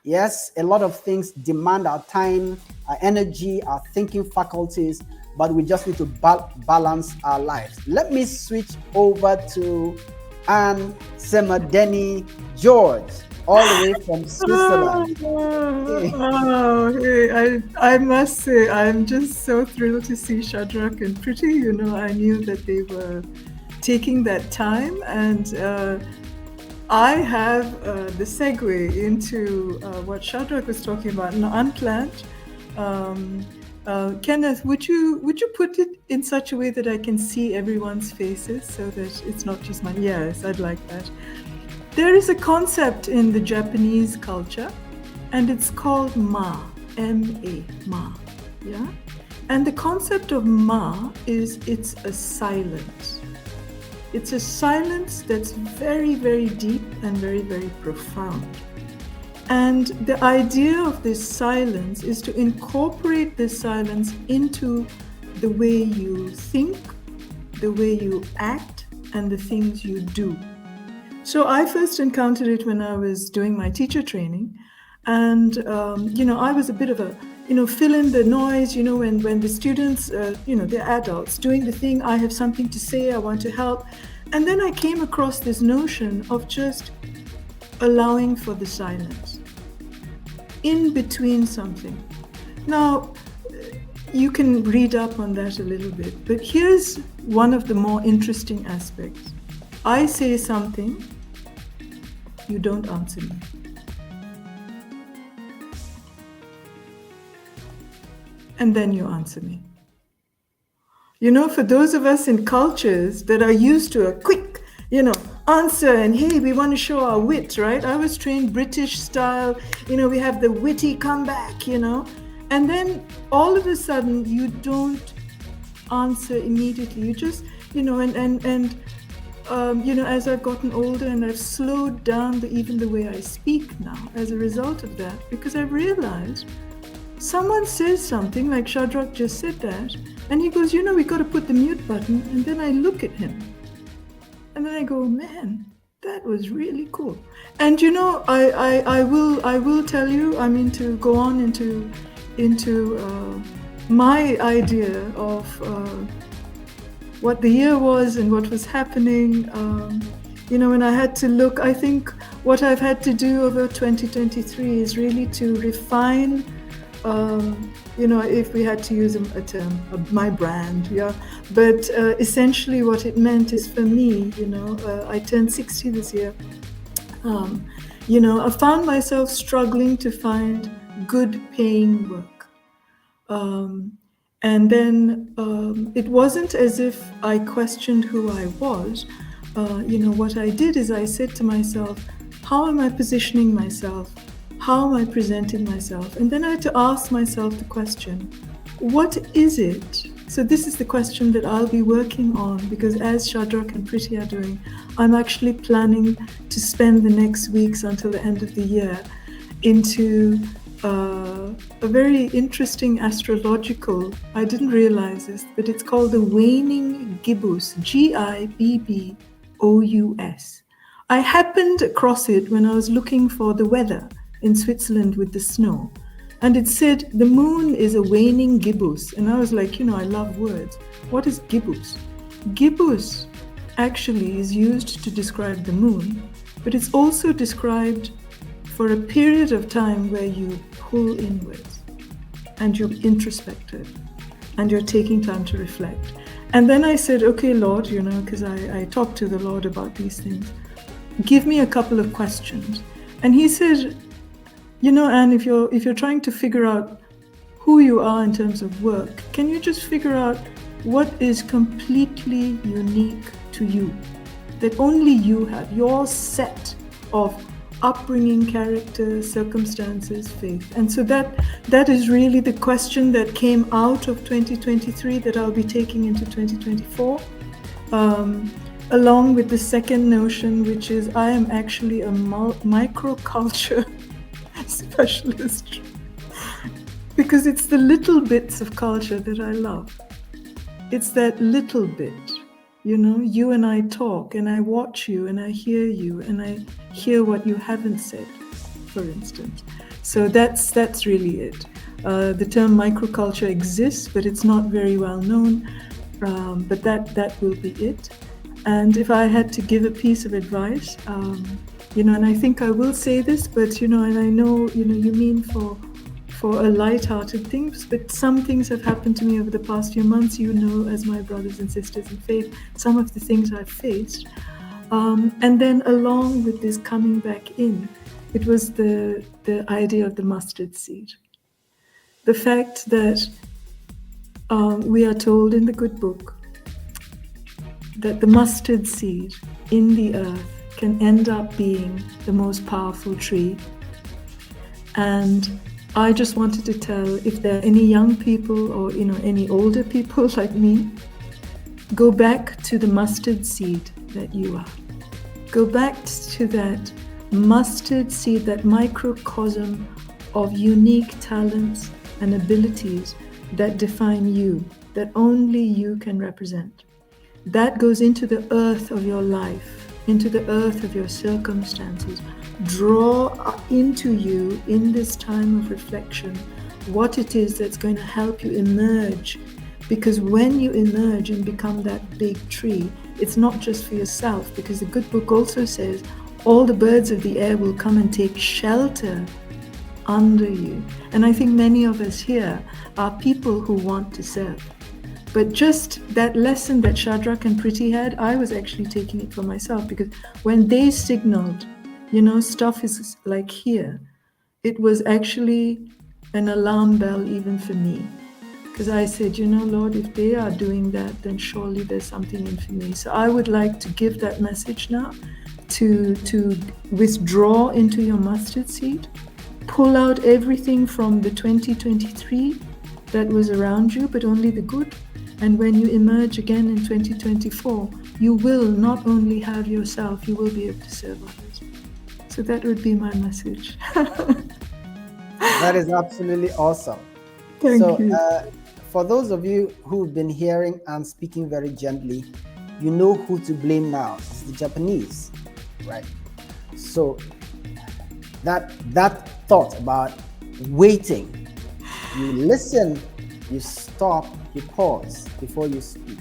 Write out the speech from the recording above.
Yes, a lot of things demand our time, our energy, our thinking faculties, but we just need to balance our lives. Let me switch over to Anne Semadeni-George, all the way from Switzerland. Hey. I must say, I'm just so thrilled to see Shadrach and Pretty. I knew that they were taking that time, and I have the segue into what Shadrach was talking about, unplanned. Um, Kenneth, would you put it in such a way that I can see everyone's faces so that it's not just mine? Yes, I'd like that. There is a concept in the Japanese culture, and it's called M-A, ma. Yeah? And the concept of ma is it's a silence. It's a silence that's very, very deep and very, very profound. And the idea of this silence is to incorporate this silence into the way you think, the way you act, and the things you do. So I first encountered it when I was doing my teacher training. And, I was a bit of a, fill in the noise, when the students, they're adults doing the thing, I have something to say, I want to help. And then I came across this notion of just allowing for the silence in between something. Now, you can read up on that a little bit, but here's one of the more interesting aspects. I say something, you don't answer me. And then you answer me. For those of us in cultures that are used to a quick, answer and hey, we want to show our wit, right? I was trained British style, we have the witty comeback, and then all of a sudden you don't answer immediately. You just, as I've gotten older and I've slowed down even the way I speak now as a result of that, because I've realized someone says something like Shadrach just said that, and he goes, we got to put the mute button, and then I look at him, and then I go, man, that was really cool. And I will tell you, to go on into my idea of what the year was and what was happening. When I had to look, I think what I've had to do over 2023 is really to refine, if we had to use a term, my brand, yeah. But essentially what it meant is for me, I turned 60 this year. I found myself struggling to find good paying work. And then it wasn't as if I questioned who I was. What I did is I said to myself, how am I positioning myself? How am I presenting myself? And then I had to ask myself the question, what is it? So this is the question that I'll be working on, because as Shadrach and Pretty are doing, I'm actually planning to spend the next weeks until the end of the year into a very interesting astrological, I didn't realize this, but it's called the waning gibbous, Gibbous. I happened across it when I was looking for the weather in Switzerland with the snow. And it said the moon is a waning gibbous. And I was like, I love words. What is gibbous? Gibbous actually is used to describe the moon, but it's also described for a period of time where you pull inwards and you're introspective and you're taking time to reflect. And then I said, okay, Lord, because I talked to the Lord about these things, give me a couple of questions. And he said, Anne, if you're trying to figure out who you are in terms of work, can you just figure out what is completely unique to you, that only you have, your set of upbringing, character, circumstances, faith. And so that is really the question that came out of 2023 that I'll be taking into 2024, along with the second notion, which is I am actually a microculture specialist, because it's the little bits of culture that I love. It's that little bit, you and I talk and I watch you and I hear you and I hear what you haven't said, for instance. So that's really it. The term microculture exists, but it's not very well known. But that will be it. And if I had to give a piece of advice, and I think I will say this, but and I know you mean for a light-hearted things, but some things have happened to me over the past few months. As my brothers and sisters in faith, some of the things I've faced, and then along with this coming back in, it was the idea of the mustard seed. The fact that we are told in the good book that the mustard seed in the earth can end up being the most powerful tree. And I just wanted to tell, if there are any young people or any older people like me, go back to the mustard seed that you are. Go back to that mustard seed, that microcosm of unique talents and abilities that define you, that only you can represent. That goes into the earth of your life, into the earth of your circumstances. Draw into you in this time of reflection what it is that's going to help you emerge. Because when you emerge and become that big tree, it's not just for yourself, because the good book also says all the birds of the air will come and take shelter under you. And I think many of us here are people who want to serve. But just that lesson that Shadrach and Priti had, I was actually taking it for myself, because when they signaled, stuff is like here, it was actually an alarm bell even for me. Because I said, Lord, if they are doing that, then surely there's something in for me. So I would like to give that message now, to withdraw into your mustard seed, pull out everything from the 2023 that was around you, but only the good. And when you emerge again in 2024, you will not only have yourself, you will be able to serve others. So that would be my message. That is absolutely awesome. Thank you. For those of you who've been hearing and speaking very gently, you know who to blame now. It's the Japanese, right? So that thought about waiting, you listen, you stop, you pause before you speak.